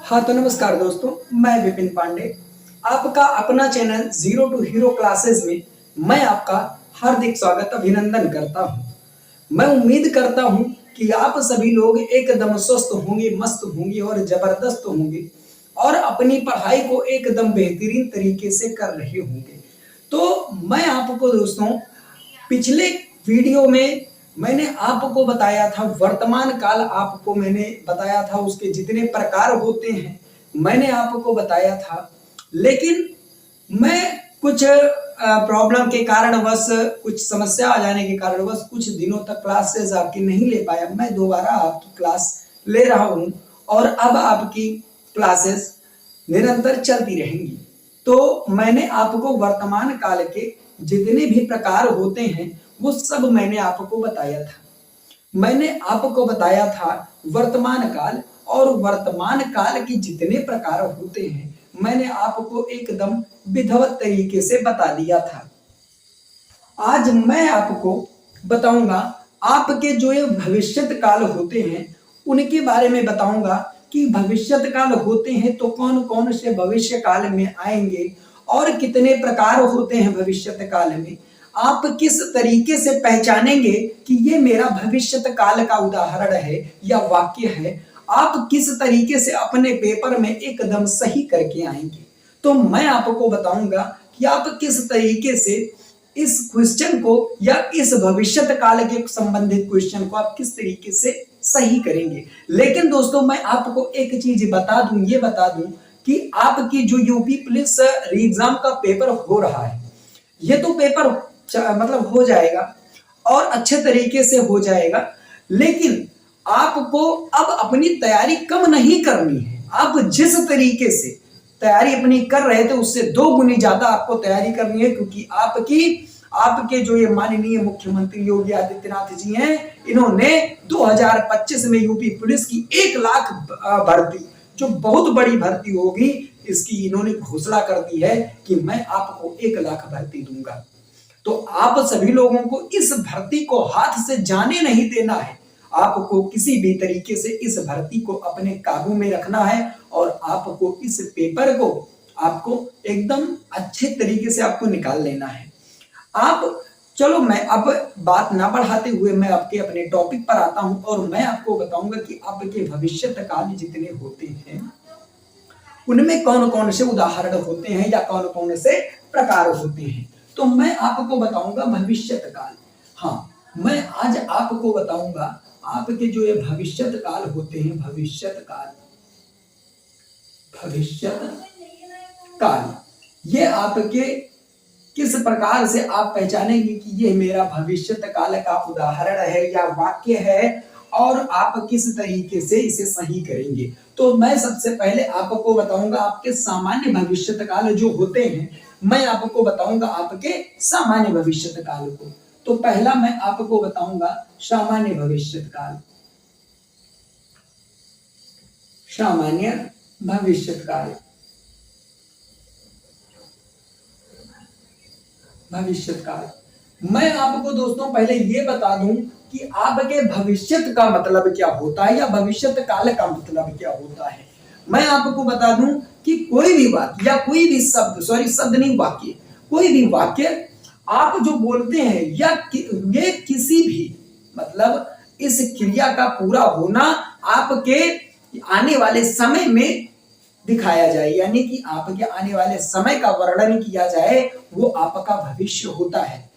हाँ तो नमस्कार दोस्तों, मैं विपिन पांडे, आपका अपना channel zero to hero classes में मैं आपका हार्दिक स्वागत अभिनंदन करता हूँ। मैं उम्मीद करता हूँ कि आप सभी लोग एकदम स्वस्थ होंगे, मस्त होंगे और जबरदस्त होंगे और अपनी पढ़ाई को एकदम बेहतरीन तरीके से कर रहे होंगे। तो मैं आपको दोस्तों पिछले वीडियो में मैंने आपको बताया था, वर्तमान काल आपको मैंने बताया था, उसके जितने प्रकार होते हैं मैंने आपको बताया था। लेकिन मैं कुछ प्रॉब्लम के कारणवश, कुछ समस्या आ जाने के कारणवश कुछ दिनों तक क्लासेस आपकी नहीं ले पाया। मैं दोबारा आपकी क्लास ले रहा हूं और अब आपकी क्लासेस निरंतर चलती रहेंगी। तो मैंने आपको वर्तमान काल के जितने भी प्रकार होते हैं वो सब मैंने आपको बताया था। मैंने आपको बताया था वर्तमान काल, और वर्तमान काल के जितने प्रकार होते हैं मैंने आपको एकदम विधिवत तरीके से बता दिया था। आज मैं आपको बताऊंगा आपके जो ये भविष्यत काल होते हैं उनके बारे में बताऊंगा कि भविष्यत काल होते हैं तो कौन कौन से भविष्य काल में आएंगे और कितने प्रकार होते हैं भविष्यत काल में। आप किस तरीके से पहचानेंगे कि ये मेरा भविष्यत काल का उदाहरण है या वाक्य है, आप किस तरीके से अपने पेपर में एकदम सही करके आएंगे। तो मैं आपको बताऊंगा कि आप किस तरीके से इस क्वेश्चन को या इस भविष्यत काल के संबंधित क्वेश्चन को आप किस तरीके से सही करेंगे। लेकिन दोस्तों मैं आपको एक चीज बता दूं, ये बता दूं कि आपकी जो यूपी पुलिस एग्जाम का पेपर हो रहा है, ये तो पेपर मतलब हो जाएगा और अच्छे तरीके से हो जाएगा। लेकिन आपको अब अपनी तैयारी कम नहीं करनी है। आप जिस तरीके से तैयारी अपनी कर रहे थे उससे 2 गुनी ज्यादा आपको तैयारी करनी है, क्योंकि आपके जो ये माननीय मुख्यमंत्री योगी आदित्यनाथ जी हैं, इन्होंने 2025 में यूपी पुलिस की 1 लाख भर्ती, जो बहुत बड़ी भर्ती होगी, इसकी इन्होंने घोषणा कर दी है कि मैं आपको 1 लाख भर्ती दूंगा। तो आप सभी लोगों को इस भर्ती को हाथ से जाने नहीं देना है। आपको किसी भी तरीके से इस भर्ती को अपने काबू में रखना है और आपको इस पेपर को आपको एकदम अच्छे तरीके से आपको निकाल लेना है। आप चलो मैं अब बात ना बढ़ाते हुए मैं आपके अपने टॉपिक पर आता हूं और मैं आपको बताऊंगा कि आपके भविष्यत काल जितने होते हैं उनमें कौन कौन से उदाहरण होते हैं या कौन कौन से प्रकार होते हैं। तो मैं आपको बताऊंगा भविष्यत काल। हाँ, मैं आज आपको बताऊंगा आपके जो ये भविष्यत काल होते हैं, भविष्यत काल ये आपके किस प्रकार से आप पहचानेंगे कि ये मेरा भविष्यत काल का उदाहरण है या वाक्य है और आप किस तरीके से इसे सही करेंगे। तो मैं सबसे पहले आपको बताऊंगा आपके सामान्य भविष्यत काल जो होते हैं, मैं आपको बताऊंगा आपके सामान्य भविष्यत काल को। तो पहला मैं आपको बताऊंगा सामान्य भविष्यत काल। सामान्य भविष्यत काल, भविष्यत काल। मैं आपको दोस्तों पहले ये बता दूं कि आपके भविष्यत का मतलब क्या होता है या भविष्यत काल का मतलब क्या होता है। मैं आपको बता दूं कि कोई भी वाक्य या कोई भी शब्द, सॉरी शब्द नहीं, वाक्य, कोई भी वाक्य आप जो बोलते हैं या ये किसी भी मतलब इस क्रिया का पूरा होना आपके आने वाले समय में दिखाया जाए, यानी कि आपके आने वाले समय का वर्णन किया जाए, वो आपका भविष्य होता है।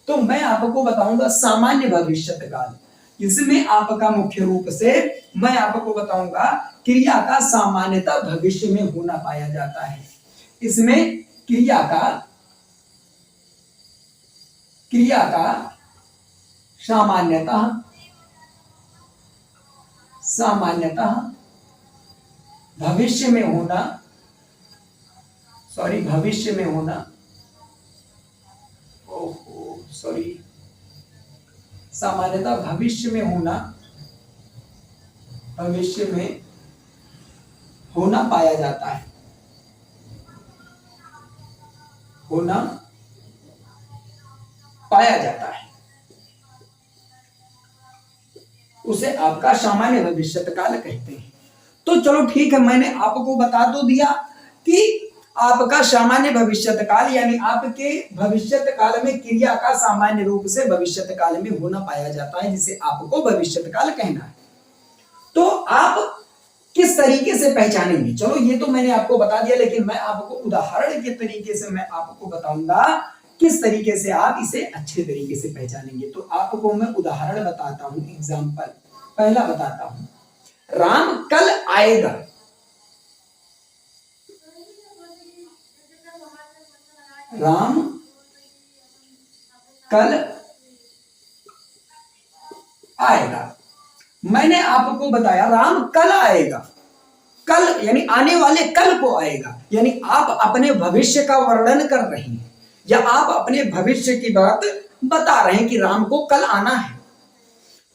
तो मैं आपको बताऊंगा सामान्य भविष्यत काल। इसमें आपका मुख्य रूप से मैं आपको बताऊंगा क्रिया का सामान्यतः भविष्य में होना पाया जाता है। इसमें क्रिया का सामान्यतः भविष्य में होना, सामान्यतः भविष्य में होना पाया जाता है, उसे आपका सामान्य भविष्यत काल कहते हैं। तो चलो ठीक है, मैंने आपको बता तो दिया कि आपका सामान्य भविष्यत काल यानी आपके भविष्यत काल में क्रिया का सामान्य रूप से भविष्यत काल में होना पाया जाता है, जिसे आपको भविष्यत काल कहना है। तो आप किस तरीके से पहचानेंगे, चलो ये तो मैंने आपको बता दिया, लेकिन मैं आपको उदाहरण के तरीके से मैं आपको बताऊंगा किस तरीके से आप इसे अच्छे तरीके से पहचानेंगे। तो आपको मैं उदाहरण बताता हूं, एग्जाम्पल पहला बताता हूं। राम कल आएगा। राम कल आएगा। मैंने आपको बताया राम कल आएगा। कल यानी आने वाले कल को आएगा, यानी आप अपने भविष्य का वर्णन कर रहे हैं या आप अपने भविष्य की बात बता रहे हैं कि राम को कल आना है।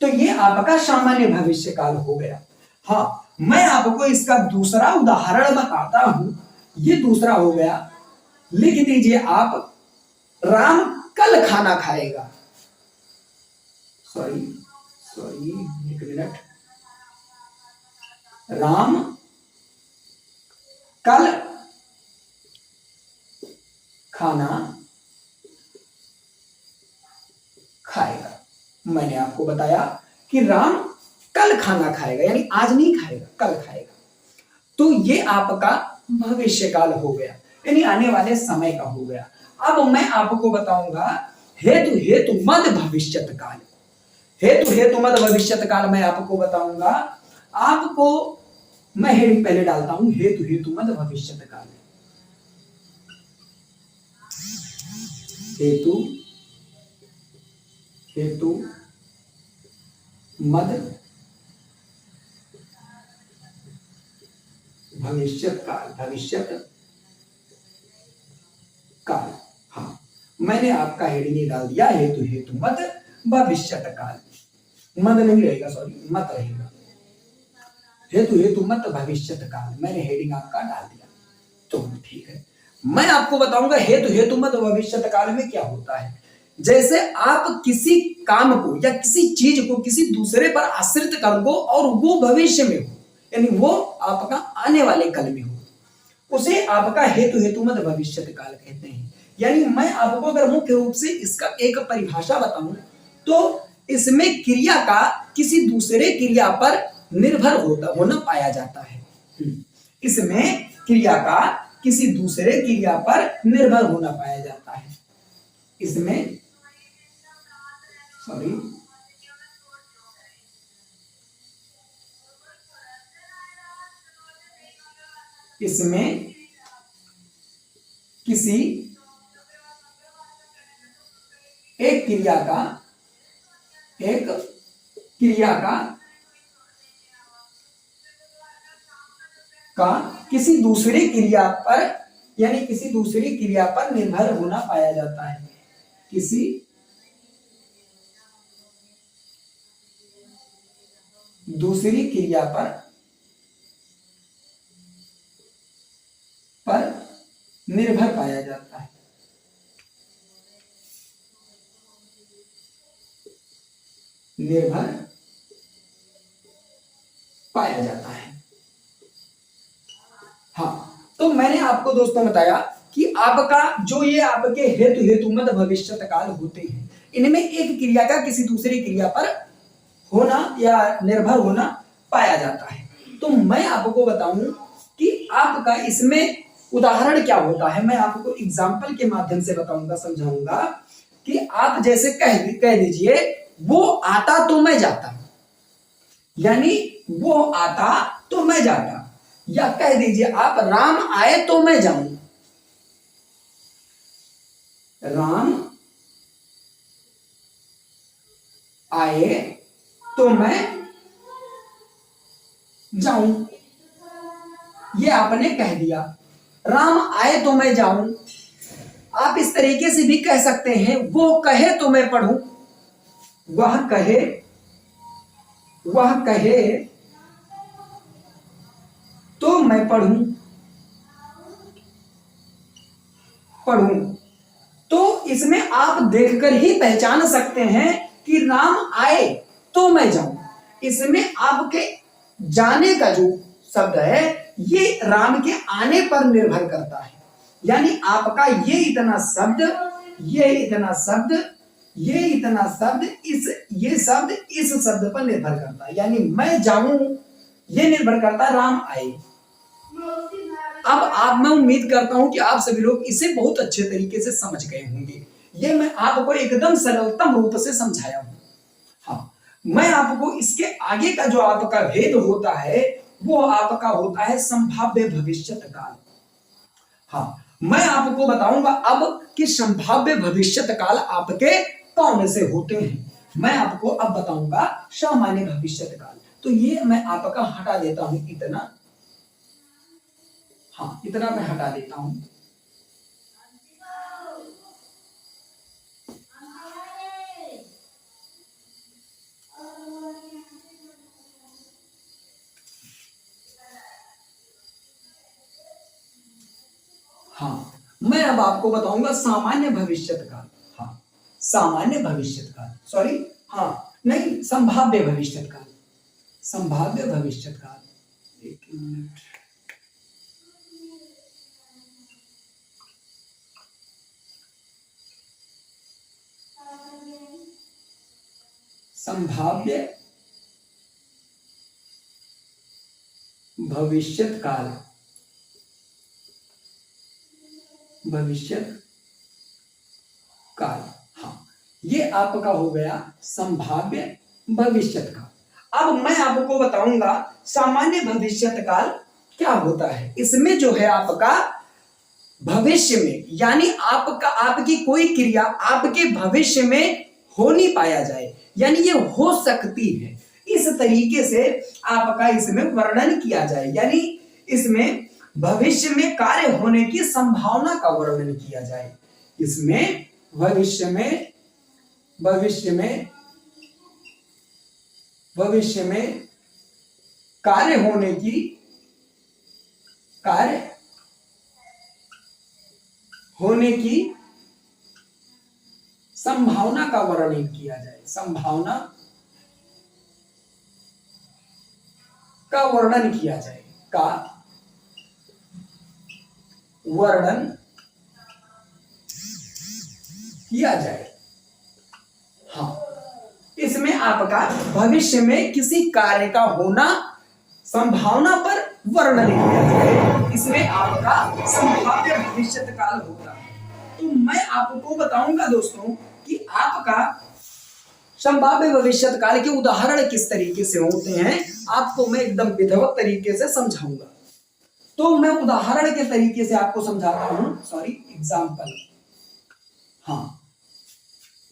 तो ये आपका सामान्य भविष्य काल हो गया। हाँ, मैं आपको इसका दूसरा उदाहरण बताता हूं। ये दूसरा हो गया, लिख दीजिए आप, राम कल खाना खाएगा। सॉरी एक मिनट। राम कल खाना खाएगा। मैंने आपको बताया कि राम कल खाना खाएगा, यानी आज नहीं खाएगा, कल खाएगा। तो ये आपका भविष्य काल हो गया, यानी आने वाले समय का हो गया। अब मैं आपको बताऊंगा हेतु हेतु मद भविष्यत काल। हेतु हेतु मद भविष्यत काल मैं आपको बताऊंगा। आपको मैं हेडिंग पहले डालता हूं, हेतु हेतु मद भविष्यत काल। हेतु हेतु मद भविष्यत काल। भविष्यत काल, हाँ, मैंने आपका हेडिंग डाल दिया, हेतु हेतु मद भविष्यत काल। मद नहीं रहेगा, सॉरी मत रहेगा, हेतु हेतु मत भविष्यत काल। मैंने हेडिंग आपका डाल दिया, तो ठीक है। मैं आपको बताऊंगा हेतु हेतु मत भविष्यत काल में क्या होता है। जैसे आप किसी काम को या किसी चीज को किसी दूसरे पर आश्रित कर दो और वो भविष्य में हो, यानी वो आपका आने वाले कल में हो, उसे आपका हेतु हेतु मत भविष्यत काल कहते हैं। यानी मैं आपको अगर मुख्य रूप से इसका एक परिभाषा बताऊं तो इसमें क्रिया का किसी दूसरे क्रिया पर निर्भर होना पाया जाता है। इसमें क्रिया का किसी दूसरे क्रिया पर निर्भर होना पाया जाता है। इसमें किसी एक क्रिया का किसी दूसरी क्रिया पर, यानी किसी दूसरी क्रिया पर निर्भर होना पाया जाता है। किसी दूसरी क्रिया पर निर्भर पाया जाता है। निर्भर पाया जाता है। हाँ, तो मैंने आपको दोस्तों बताया कि आपका जो ये आपके हेतु हेतु मत भविष्यत काल होते हैं, इनमें एक क्रिया का किसी दूसरी क्रिया पर होना या निर्भर होना पाया जाता है। तो मैं आपको बताऊं कि आपका इसमें उदाहरण क्या होता है, मैं आपको एग्जाम्पल के माध्यम से बताऊंगा, समझाऊंगा कि आप जैसे कह दीजिए वो आता तो मैं जाता, यानी वो आता तो मैं जाता, या कह दीजिए आप राम आए तो मैं जाऊं। राम आए तो मैं जाऊं, ये आपने कह दिया। राम आए तो मैं जाऊं, आप इस तरीके से भी कह सकते हैं वो कहे तो मैं पढ़ूं, वह कहे तो मैं पढ़ूं। तो इसमें आप देखकर ही पहचान सकते हैं कि राम आए तो मैं जाऊं। इसमें आपके जाने का जो शब्द है ये राम के आने पर निर्भर करता है। यानी आपका ये इतना शब्द, ये इतना शब्द, ये इतना शब्द, ये शब्द इस शब्द पर निर्भर करता है। यानी मैं जाऊं ये निर्भर करता है राम आए। अब मैं उम्मीद करता हूं कि आप सभी लोग इसे बहुत अच्छे तरीके से समझ गए होंगे। ये मैं आपको एकदम सरलतम रूप से समझाया हूं। हाँ, मैं आपको इसके आगे का जो आपका भेद होता है वो आपका होता है संभाव्य भविष्यत काल। हाँ, मैं आपको बताऊंगा अब कि संभाव्य भविष्यत काल आपके कौन से होते हैं। मैं आपको अब बताऊंगा सामान्य भविष्यत काल। तो ये मैं आपका हटा देता हूं इतना। हाँ, इतना मैं हटा देता हूं। हाँ, मैं अब आपको बताऊंगा सामान्य भविष्यत काल। हाँ, सामान्य भविष्यत काल, सॉरी, हाँ नहीं, संभाव्य भविष्यत काल। संभाव्य भविष्यत काल, एक मिनट। संभाव्य भविष्यत काल, भविष्यत काल। हाँ, ये आपका हो गया संभाव्य भविष्यत काल। अब मैं आपको बताऊंगा सामान्य भविष्यत काल क्या होता है। इसमें जो है आपका भविष्य में, यानी आपका आपकी कोई क्रिया आपके भविष्य में हो नहीं पाया जाए, यानी ये हो सकती है, इस तरीके से आपका इसमें वर्णन किया जाए। यानी इसमें भविष्य में कार्य होने की संभावना का वर्णन किया जाए। इसमें भविष्य में कार्य होने की संभावना का वर्णन किया जाए। संभावना का वर्णन किया जाए, का वर्णन किया जाए। हाँ, इसमें आपका भविष्य में किसी कार्य का होना, संभावना पर वर्णन किया जाए, इसमें आपका संभाव्य भविष्यत काल होता है। तो मैं आपको बताऊंगा दोस्तों कि आपका संभाव्य भविष्यत काल के उदाहरण किस तरीके से होते हैं, आपको मैं एकदम विधिवत तरीके से समझाऊंगा। तो मैं उदाहरण के तरीके से आपको समझाता हूं, सॉरी, एग्जाम्पल। हाँ,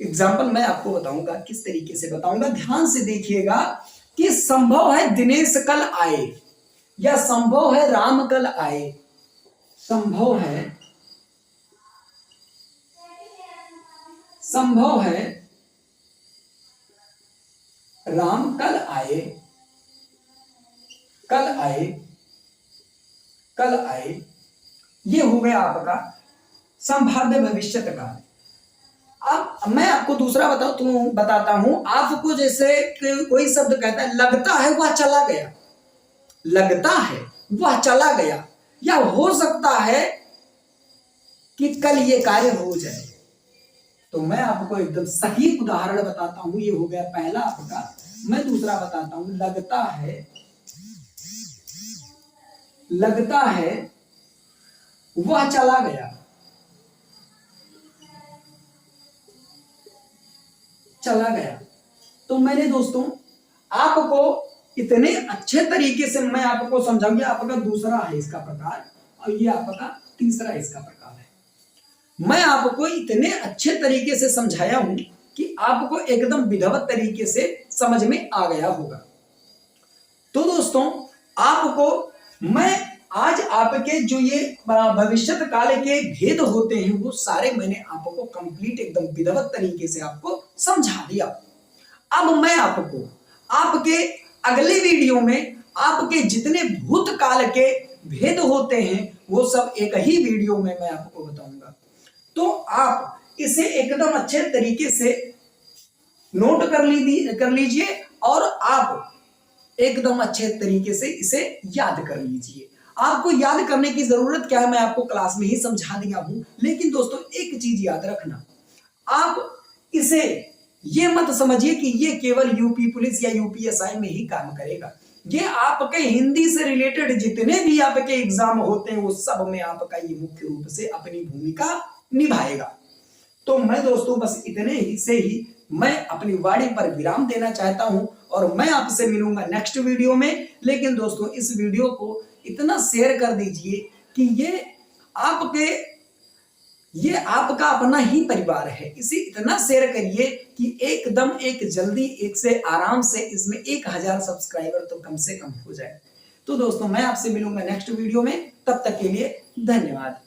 एग्जाम्पल मैं आपको बताऊंगा, किस तरीके से बताऊंगा, ध्यान से देखिएगा कि संभव है दिनेश कल आए, या संभव है राम कल आए, संभव है राम कल आए, कल आए, ये हो गया आपका संभाव्य भविष्यत काल। अब मैं आपको दूसरा बताता हूं। आपको जैसे कोई शब्द कहता है लगता है वह चला गया, लगता है वह चला गया, या हो सकता है कि कल ये कार्य हो जाए। तो मैं आपको एकदम सही उदाहरण बताता हूं। ये हो गया पहला आपका। मैं दूसरा बताता हूं, लगता है वह चला गया, चला गया। तो मैंने दोस्तों आपको इतने अच्छे तरीके से मैं आपको समझाऊंगी। आपका दूसरा है इसका प्रकार, और ये आपका तीसरा इसका प्रकार है। मैं आपको इतने अच्छे तरीके से समझाया हूं कि आपको एकदम विधिवत तरीके से समझ में आ गया होगा। तो दोस्तों आपको मैं आज आपके जो ये भविष्यत काल के भेद होते हैं वो सारे मैंने आपको कंप्लीट एकदम विधिवत तरीके से आपको समझा दिया। अब मैं आपको आपके अगले वीडियो में आपके जितने भूतकाल के भेद होते हैं वो सब एक ही वीडियो में मैं आपको बताऊंगा। तो आप इसे एकदम अच्छे तरीके से नोट कर लीजिए, और आप एकदम अच्छे तरीके से इसे याद कर लीजिए। आपको याद करने की जरूरत क्या है, मैं आपको क्लास में ही समझा दिया हूं। लेकिन दोस्तों एक चीज याद रखना, आप इसे ये मत समझिए कि ये केवल यूपी पुलिस या यूपीएसआई में ही काम करेगा। ये आपके हिंदी से रिलेटेड जितने भी आपके एग्जाम होते हैं वो सब में आपका ये मुख्य रूप से अपनी भूमिका निभाएगा। तो मैं दोस्तों बस इतने ही से ही मैं अपनी वाणी पर विराम देना चाहता हूं और मैं आपसे मिलूंगा नेक्स्ट वीडियो में। लेकिन दोस्तों इस वीडियो को इतना शेयर कर दीजिए कि ये आपका अपना ही परिवार है। इसे इतना शेयर करिए कि एकदम एक जल्दी एक से आराम से इसमें 1000 सब्सक्राइबर तो कम से कम हो जाए। तो दोस्तों मैं आपसे मिलूंगा नेक्स्ट वीडियो में, तब तक के लिए धन्यवाद।